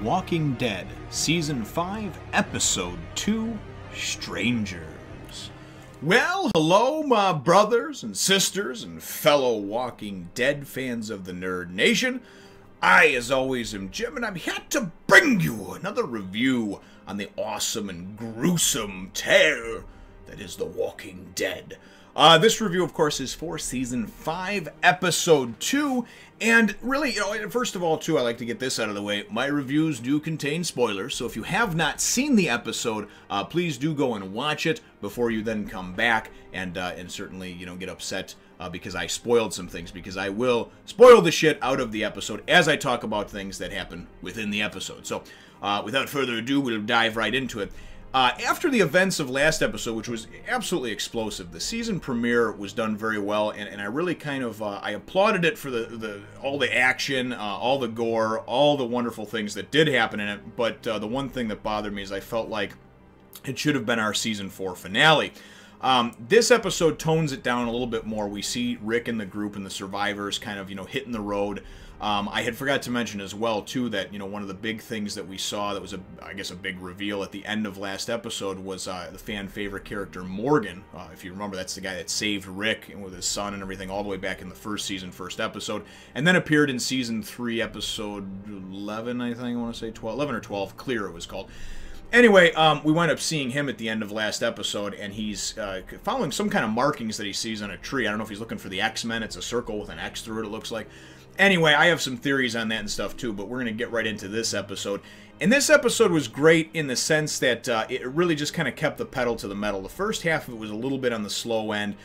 Walking Dead, Season 5, Episode 2, Strangers. Well, hello, my brothers and sisters and fellow Walking Dead fans of the Nerd Nation. I, as always, am Jim, and I'm here to bring you another review on the awesome and gruesome tale that is The Walking Dead. This review, of course, is for Season 5, Episode 2, and really, first of all, too, I like to get this out of the way. My reviews do contain spoilers, so if you have not seen the episode, please do go and watch it before you then come back and certainly, get upset because I spoiled some things, because I will spoil the shit out of the episode as I talk about things that happen within the episode. So, without further ado, we'll dive right into it. After the events of last episode, which was absolutely explosive, the season premiere was done very well, and I really kind of, I applauded it for all the action, all the gore, all the wonderful things that did happen in it, but the one thing that bothered me is I felt like it should have been our Season 4 finale. This episode tones it down a little bit more. We see Rick and the group and the survivors kind of, hitting the road. I had forgot to mention as well, too, that, one of the big things that we saw that was, I guess, a big reveal at the end of last episode was the fan favorite character Morgan. If you remember, that's the guy that saved Rick with his son and everything all the way back in the first season, first episode, and then appeared in Season 3, Episode 11, I think I want to say, 11 or 12, Clear it was called. Anyway, we wind up seeing him at the end of last episode, and he's following some kind of markings that he sees on a tree. I don't know if he's looking for the X-Men. It's a circle with an X through it, it looks like. Anyway, I have some theories on that and stuff too, but we're going to get right into this episode. And this episode was great in the sense that it really just kind of kept the pedal to the metal. The first half of it was a little bit on the slow end.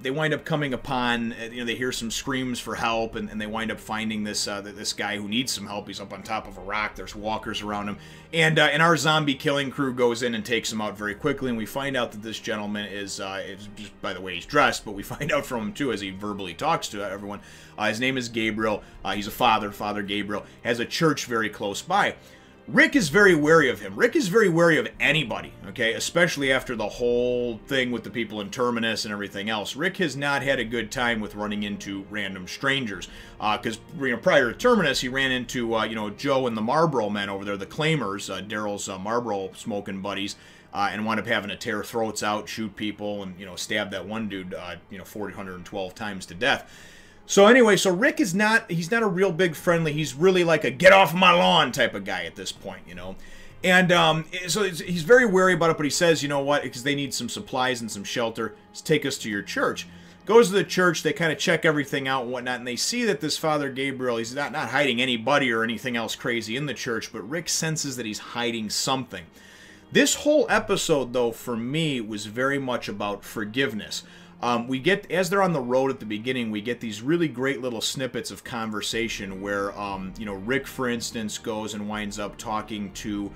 They wind up coming upon, they hear some screams for help, and they wind up finding this this guy who needs some help. He's up on top of a rock. There's walkers around him. And our zombie killing crew goes in and takes him out very quickly, and we find out that this gentleman is just by the way he's dressed, but we find out from him too as he verbally talks to everyone. His name is Gabriel. He's a Father Gabriel, has a church very close by. Rick is very wary of him. Rick is very wary of anybody, okay? Especially after the whole thing with the people in Terminus and everything else. Rick has not had a good time with running into random strangers. Because, prior to Terminus, he ran into, Joe and the Marlboro men over there, the Claimers, Daryl's Marlboro smoking buddies, and wound up having to tear throats out, shoot people, and, stab that one dude, 412 times to death. So anyway, so Rick is he's not a real big friendly, he's really like a get off my lawn type of guy at this point, And so he's very wary about it, but he says, you know what, because they need some supplies and some shelter, just take us to your church. Goes to the church, they kind of check everything out and whatnot, and they see that this Father Gabriel, he's not hiding anybody or anything else crazy in the church, but Rick senses that he's hiding something. This whole episode, though, for me, was very much about forgiveness. We get, as they're on the road at the beginning, we get these really great little snippets of conversation where, Rick, for instance, goes and winds up talking to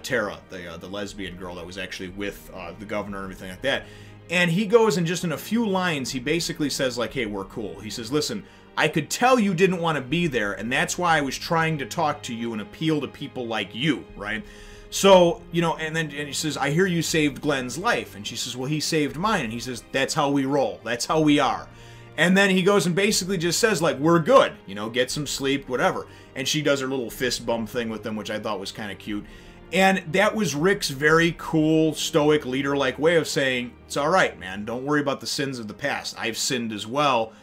Tara, the lesbian girl that was actually with the governor and everything like that. And he goes and just in a few lines, he basically says, like, hey, we're cool. He says, listen, I could tell you didn't want to be there, and that's why I was trying to talk to you and appeal to people like you, right? So, and he says, I hear you saved Glenn's life. And she says, well, he saved mine. And he says, that's how we roll. That's how we are. And then he goes and basically just says, like, we're good. Get some sleep, whatever. And she does her little fist bump thing with them, which I thought was kind of cute. And that was Rick's very cool, stoic, leader-like way of saying, it's all right, man. Don't worry about the sins of the past. I've sinned as well.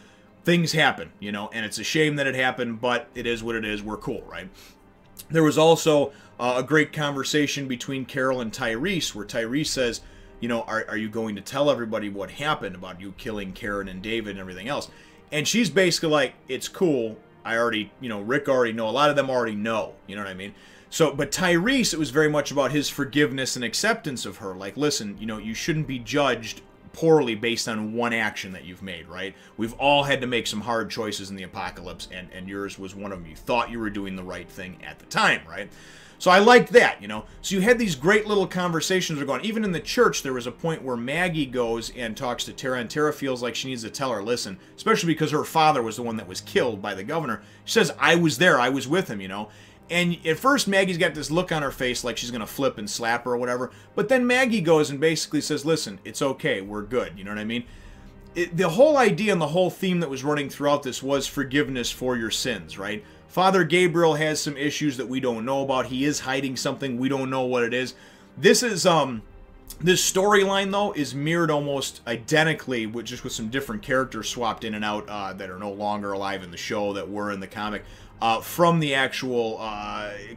Things happen, and it's a shame that it happened, but it is what it is. We're cool, right? There was also a great conversation between Carol and Tyrese, where Tyrese says, are you going to tell everybody what happened about you killing Karen and David and everything else? And she's basically like, it's cool. I already, Rick already know. A lot of them already know. You know what I mean? So, but Tyrese, it was very much about his forgiveness and acceptance of her. Like, listen, you shouldn't be judged poorly based on one action that you've made, right? We've all had to make some hard choices in the apocalypse, and yours was one of them. You thought you were doing the right thing at the time, right? So I liked that, So you had these great little conversations that are going. Even in the church, there was a point where Maggie goes and talks to Tara, and Tara feels like she needs to tell her, listen, especially because her father was the one that was killed by the governor. She says, I was there, I was with him, And at first, Maggie's got this look on her face like she's going to flip and slap her or whatever. But then Maggie goes and basically says, listen, it's okay, we're good, you know what I mean? The whole idea and the whole theme that was running throughout this was forgiveness for your sins, right? Father Gabriel has some issues that we don't know about. He is hiding something. We don't know what it is. This is, this storyline, though, is mirrored almost identically, just with some different characters swapped in and out that are no longer alive in the show that were in the comic, from the actual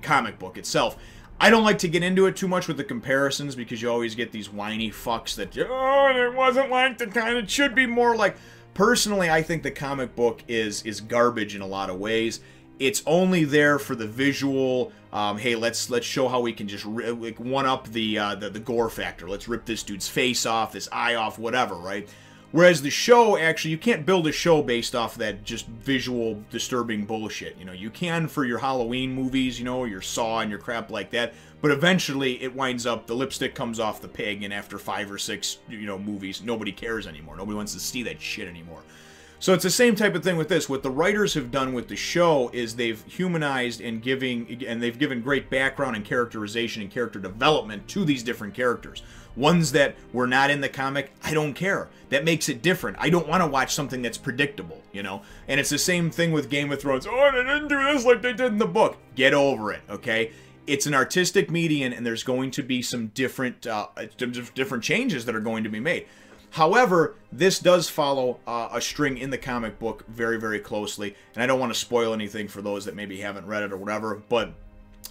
comic book itself. I don't like to get into it too much with the comparisons because you always get these whiny fucks that, oh, it wasn't like the kind, it should be more like. Personally, I think the comic book is garbage in a lot of ways. It's only there for the visual. Hey, let's show how we can just like one up the gore factor. Let's rip this dude's face off, this eye off, whatever, right? Whereas the show, actually, you can't build a show based off that just visual, disturbing bullshit. You know, you can for your Halloween movies, you know, your Saw and your crap like that. But eventually, it winds up, the lipstick comes off the pig, and after 5 or 6, you know, movies, nobody cares anymore. Nobody wants to see that shit anymore. So it's the same type of thing with this. What the writers have done with the show is they've humanized and they've given great background and characterization and character development to these different characters. Ones that were not in the comic, I don't care. That makes it different. I don't want to watch something that's predictable, you know? And it's the same thing with Game of Thrones. Oh, they didn't do this like they did in the book. Get over it, okay? It's an artistic medium, and there's going to be some different changes that are going to be made. However, this does follow a string in the comic book very, very closely, and I don't want to spoil anything for those that maybe haven't read it or whatever, but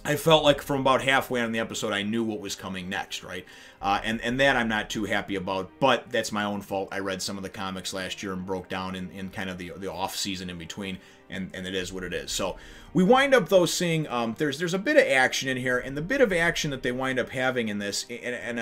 I felt like from about halfway on the episode, I knew what was coming next, right? And that I'm not too happy about, but that's my own fault. I read some of the comics last year and broke down in kind of the off-season in between, and it is what it is. So we wind up, though, seeing there's a bit of action in here, and the bit of action that they wind up having in this, and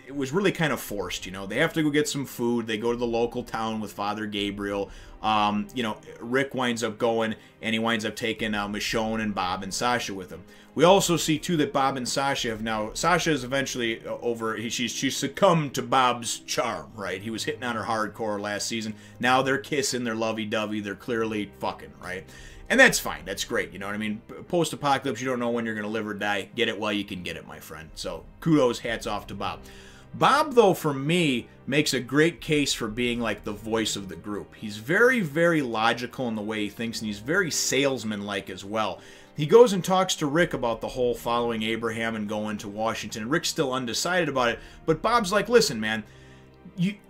it was really kind of forced, you know. They have to go get some food. They go to the local town with Father Gabriel. You know, Rick winds up going, and he winds up taking Michonne and Bob and Sasha with him. We also see, too, that Bob and Sasha have now... Sasha is eventually over... She's succumbed to Bob's charm, right? He was hitting on her hardcore last season. Now they're kissing, they're lovey-dovey, they're clearly fucking, right? And that's fine. That's great, you know what I mean? Post-apocalypse, you don't know when you're going to live or die. Get it while you can get it, my friend. So, kudos, hats off to Bob. Bob, though, for me, makes a great case for being like the voice of the group. He's very, very logical in the way he thinks, and he's very salesman-like as well. He goes and talks to Rick about the whole following Abraham and going to Washington, and Rick's still undecided about it, but Bob's like, listen, man,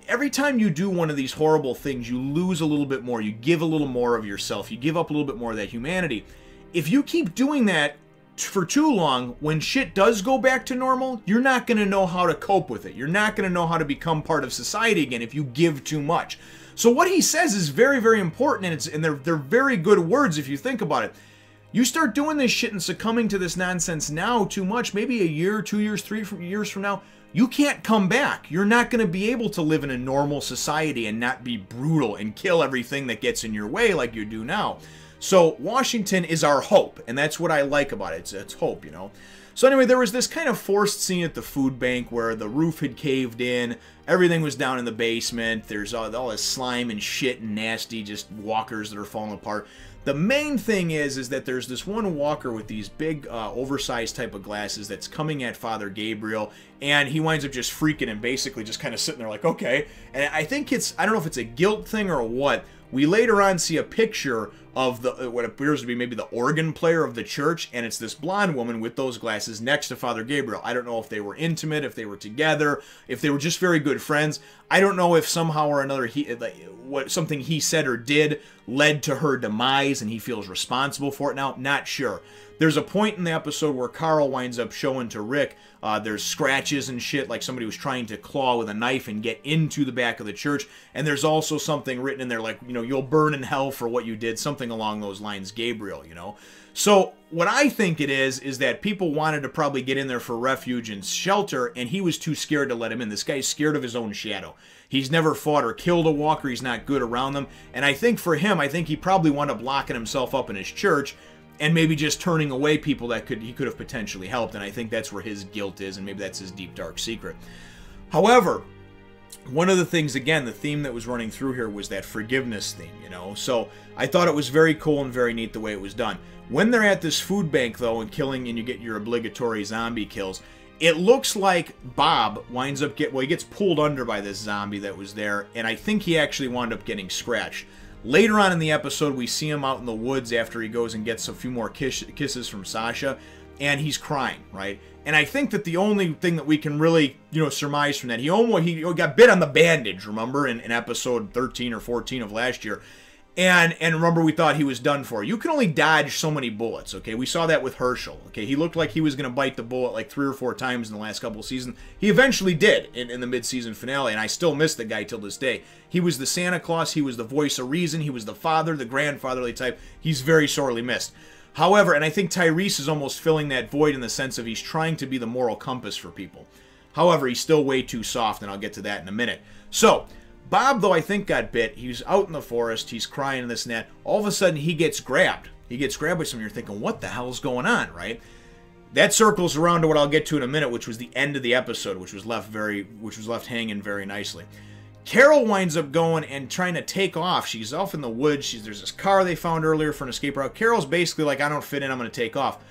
every time you do one of these horrible things, you lose a little bit more, you give a little more of yourself, you give up a little bit more of that humanity. If you keep doing that for too long, when shit does go back to normal, you're not going to know how to cope with it. You're not going to know how to become part of society again if you give too much. So what he says is very, very important, and they're very good words if you think about it. You start doing this shit and succumbing to this nonsense now too much, maybe a year, 2 years, 3 years from now, you can't come back. You're not going to be able to live in a normal society and not be brutal and kill everything that gets in your way like you do now. So Washington is our hope, and that's what I like about it. It's hope, you know. So anyway, there was this kind of forced scene at the food bank where the roof had caved in, everything was down in the basement, there's all this slime and shit and nasty just walkers that are falling apart. The main thing is that there's this one walker with these big, oversized type of glasses that's coming at Father Gabriel, and he winds up just freaking and basically just kind of sitting there like, okay. And I think I don't know if it's a guilt thing or what. We later on see a picture of what appears to be maybe the organ player of the church, and it's this blonde woman with those glasses next to Father Gabriel. I don't know if they were intimate, if they were together, if they were just very good friends. I don't know if somehow or another something he said or did led to her demise and he feels responsible for it now. Not sure. There's a point in the episode where Carl winds up showing to Rick there's scratches and shit, like somebody was trying to claw with a knife and get into the back of the church. And there's also something written in there like, you know, you'll burn in hell for what you did, something along those lines, Gabriel, you know. So what I think it is that people wanted to probably get in there for refuge and shelter, and he was too scared to let him in. This guy's scared of his own shadow. He's never fought or killed a walker. He's not good around them. And I think for him, I think he probably wound up locking himself up in his church and maybe just turning away people that he could have potentially helped. And I think that's where his guilt is, and maybe that's his deep, dark secret. However, one of the things, again, the theme that was running through here was that forgiveness theme, you know? So I thought it was very cool and very neat the way it was done. When they're at this food bank, though, and killing, and you get your obligatory zombie kills, it looks like Bob winds up he gets pulled under by this zombie that was there, and I think he actually wound up getting scratched. Later on in the episode, we see him out in the woods after he goes and gets a few more kisses from Sasha, and he's crying, right? And I think that the only thing that we can really, surmise from that, he got bit on the bandage, remember, in episode 13 or 14 of last year. And remember, we thought he was done for. You can only dodge so many bullets, okay? We saw that with Herschel, okay? He looked like he was going to bite the bullet like 3 or 4 times in the last couple of seasons. He eventually did in the mid-season finale, and I still miss the guy till this day. He was the Santa Claus. He was the voice of reason. He was the father, the grandfatherly type. He's very sorely missed. However, and I think Tyrese is almost filling that void in the sense of he's trying to be the moral compass for people. However, he's still way too soft, and I'll get to that in a minute. So, Bob, though, I think got bit. He was out in the forest. He's crying and this and that. All of a sudden, he gets grabbed. He gets grabbed by someone. You're thinking, what the hell is going on, right? That circles around to what I'll get to in a minute, which was the end of the episode, which was left hanging very nicely. Carol winds up going and trying to take off. She's off in the woods. There's this car they found earlier for an escape route. Carol's basically like, I don't fit in. I'm going to take off.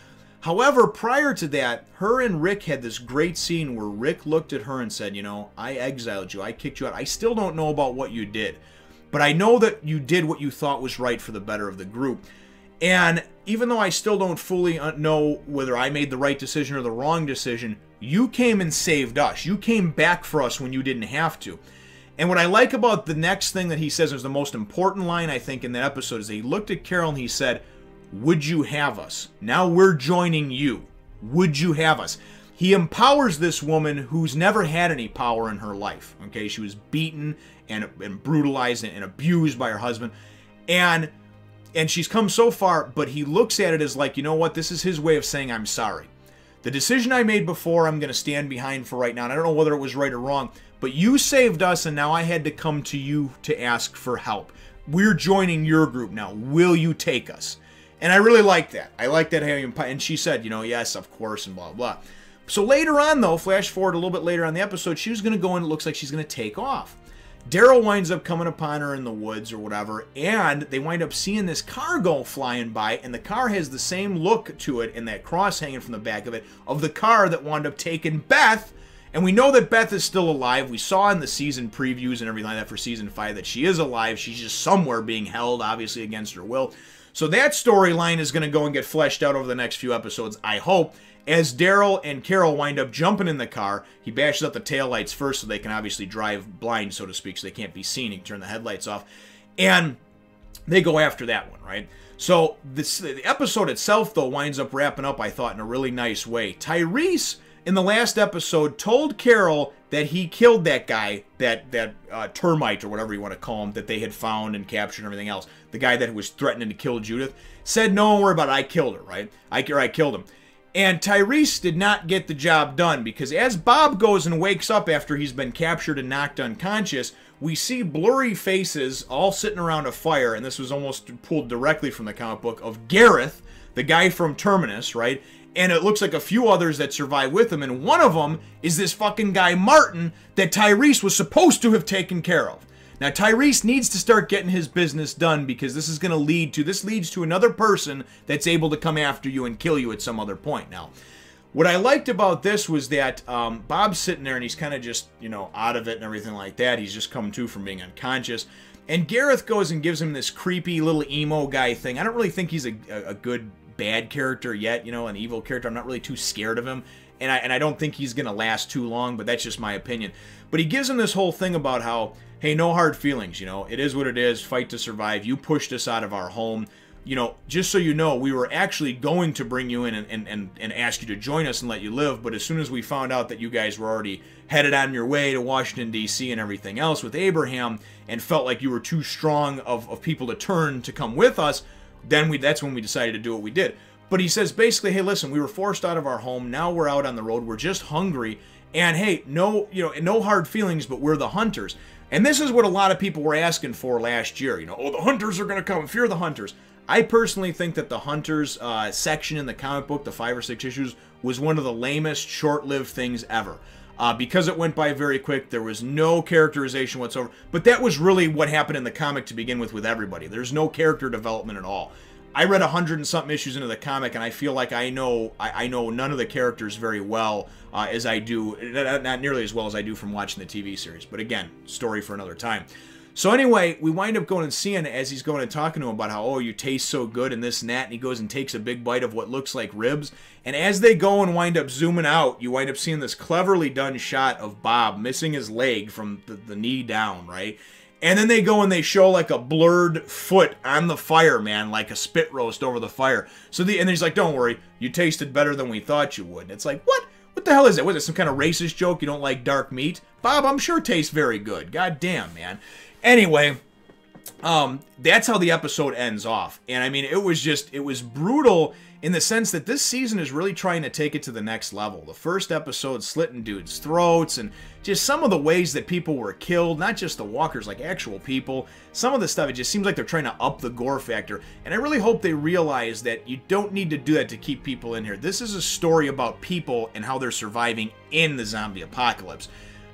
However, prior to that, her and Rick had this great scene where Rick looked at her and said, I exiled you. I kicked you out. I still don't know about what you did, but I know that you did what you thought was right for the better of the group. And even though I still don't fully know whether I made the right decision or the wrong decision, you came and saved us. You came back for us when you didn't have to. And what I like about the next thing that he says is the most important line, I think, in that episode is that he looked at Carol and he said, would you have us? Now we're joining you. Would you have us? He empowers this woman who's never had any power in her life. Okay, she was beaten and brutalized and abused by her husband. And she's come so far, but he looks at it as like, you know what? This is his way of saying, I'm sorry. The decision I made before, I'm going to stand behind for right now. And I don't know whether it was right or wrong, but you saved us, and now I had to come to you to ask for help. We're joining your group now. Will you take us? And I really like that. I like that. And she said, yes, of course, and blah, blah. So later on, though, flash forward a little bit later on the episode, she was going to go and it looks like she's going to take off. Daryl winds up coming upon her in the woods or whatever, and they wind up seeing this car go flying by, and the car has the same look to it and that cross hanging from the back of it of the car that wound up taking Beth. And we know that Beth is still alive. We saw in the season previews and everything like that for season 5 that she is alive. She's just somewhere being held, obviously, against her will. So that storyline is going to go and get fleshed out over the next few episodes, I hope, as Daryl and Carol wind up jumping in the car. He bashes up the taillights first so they can obviously drive blind, so to speak, so they can't be seen. He can turn the headlights off. And they go after that one, right? So the episode itself, though, winds up wrapping up, I thought, in a really nice way. Tyrese, in the last episode, told Carol that he killed that guy, that termite or whatever you want to call him, that they had found and captured and everything else. The guy that was threatening to kill Judith said, no, don't worry about it, I killed her, right? I killed him. And Tyrese did not get the job done because as Bob goes and wakes up after he's been captured and knocked unconscious, we see blurry faces all sitting around a fire, and this was almost pulled directly from the comic book, of Gareth, the guy from Terminus, right? And it looks like a few others that survive with him, and one of them is this fucking guy Martin that Tyrese was supposed to have taken care of. Now, Tyrese needs to start getting his business done because this leads to another person that's able to come after you and kill you at some other point. Now, what I liked about this was that Bob's sitting there and he's kind of just, out of it and everything like that. He's just come to from being unconscious. And Gareth goes and gives him this creepy little emo guy thing. I don't really think he's a good bad character yet, an evil character. I'm not really too scared of him. And I don't think he's going to last too long, but that's just my opinion. But he gives him this whole thing about how, hey, no hard feelings, it is what it is, fight to survive. You pushed us out of our home. Just so you know, we were actually going to bring you in and ask you to join us and let you live, but as soon as we found out that you guys were already headed on your way to Washington, D.C. and everything else with Abraham and felt like you were too strong of people to turn to come with us, then that's when we decided to do what we did. But he says basically, hey, listen, we were forced out of our home. Now we're out on the road. We're just hungry. And hey, no hard feelings, but we're the hunters. And this is what a lot of people were asking for last year. Oh, the hunters are going to come. Fear the hunters. I personally think that the hunters section in the comic book, the 5 or 6 issues, was one of the lamest, short-lived things ever. Because it went by very quick, there was no characterization whatsoever. But that was really what happened in the comic to begin with everybody. There's no character development at all. I read 100 and something issues into the comic, and I feel like I know none of the characters very well as I do, not nearly as well as I do from watching the TV series. But again, story for another time. So anyway, we wind up going and seeing as he's going and talking to him about how, oh, you taste so good and this and that, and he goes and takes a big bite of what looks like ribs. And as they go and wind up zooming out, you wind up seeing this cleverly done shot of Bob missing his leg from the knee down, right? And then they go and they show like a blurred foot on the fire, man, like a spit roast over the fire. And he's like, don't worry, you tasted better than we thought you would. And it's like, what? What the hell is that? Was it some kind of racist joke? You don't like dark meat? Bob, I'm sure tastes very good. God damn, man. Anyway, that's how the episode ends off. And I mean, it was brutal in the sense that this season is really trying to take it to the next level. The first episode slitting dudes' throats and just some of the ways that people were killed, not just the walkers, like actual people. Some of the stuff, it just seems like they're trying to up the gore factor. And I really hope they realize that you don't need to do that to keep people in here. This is a story about people and how they're surviving in the zombie apocalypse.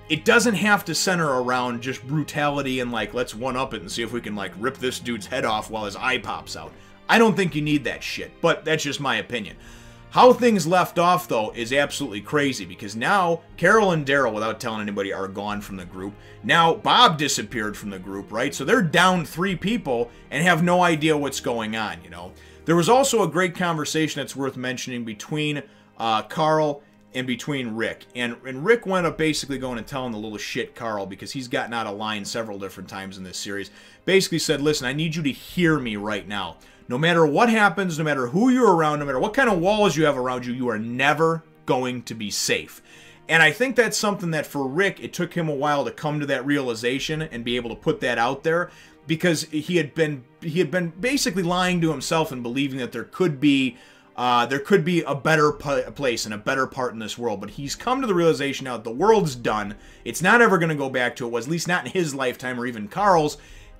It doesn't have to center around just brutality and like, let's one-up it and see if we can like rip this dude's head off while his eye pops out. I don't think you need that shit, but that's just my opinion. How things left off, though, is absolutely crazy because now Carol and Daryl, without telling anybody, are gone from the group. Now Bob disappeared from the group, right? So they're down 3 people and have no idea what's going on, you know? There was also a great conversation that's worth mentioning between Carl and between Rick. And Rick wound up basically going and telling the little shit Carl, because he's gotten out of line several different times in this series, basically said, listen, I need you to hear me right now. No matter what happens, no matter who you're around, no matter what kind of walls you have around you, you are never going to be safe. And I think that's something that for Rick, it took him a while to come to that realization and be able to put that out there, because he had been basically lying to himself and believing that there could be a better place and a better part in this world. But he's come to the realization now that the world's done. It's not ever going to go back to it was, at least not in his lifetime or even Carl's.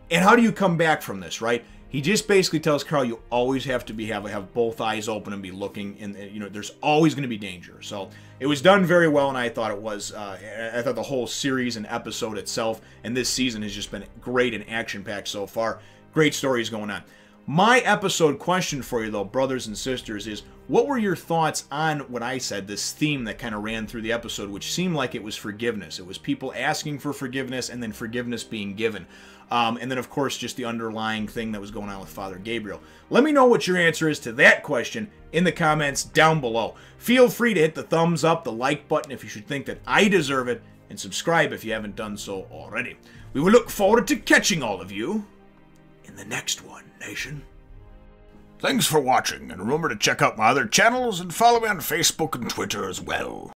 And how do you come back from this, right? He just basically tells Carl, you always have to have both eyes open and be looking, and you know, there's always going to be danger. So it was done very well, and I thought it was. I thought the whole series and episode itself and this season has just been great and action-packed so far. Great stories going on. My episode question for you, though, brothers and sisters, is what were your thoughts on what I said, this theme that kind of ran through the episode, which seemed like it was forgiveness. It was people asking for forgiveness and then forgiveness being given. And then, of course, just the underlying thing that was going on with Father Gabriel. Let me know what your answer is to that question in the comments down below. Feel free to hit the thumbs up, the like button if you should think that I deserve it, and subscribe if you haven't done so already. We will look forward to catching all of you in the next one, Nation. Thanks for watching, and remember to check out my other channels and follow me on Facebook and Twitter as well.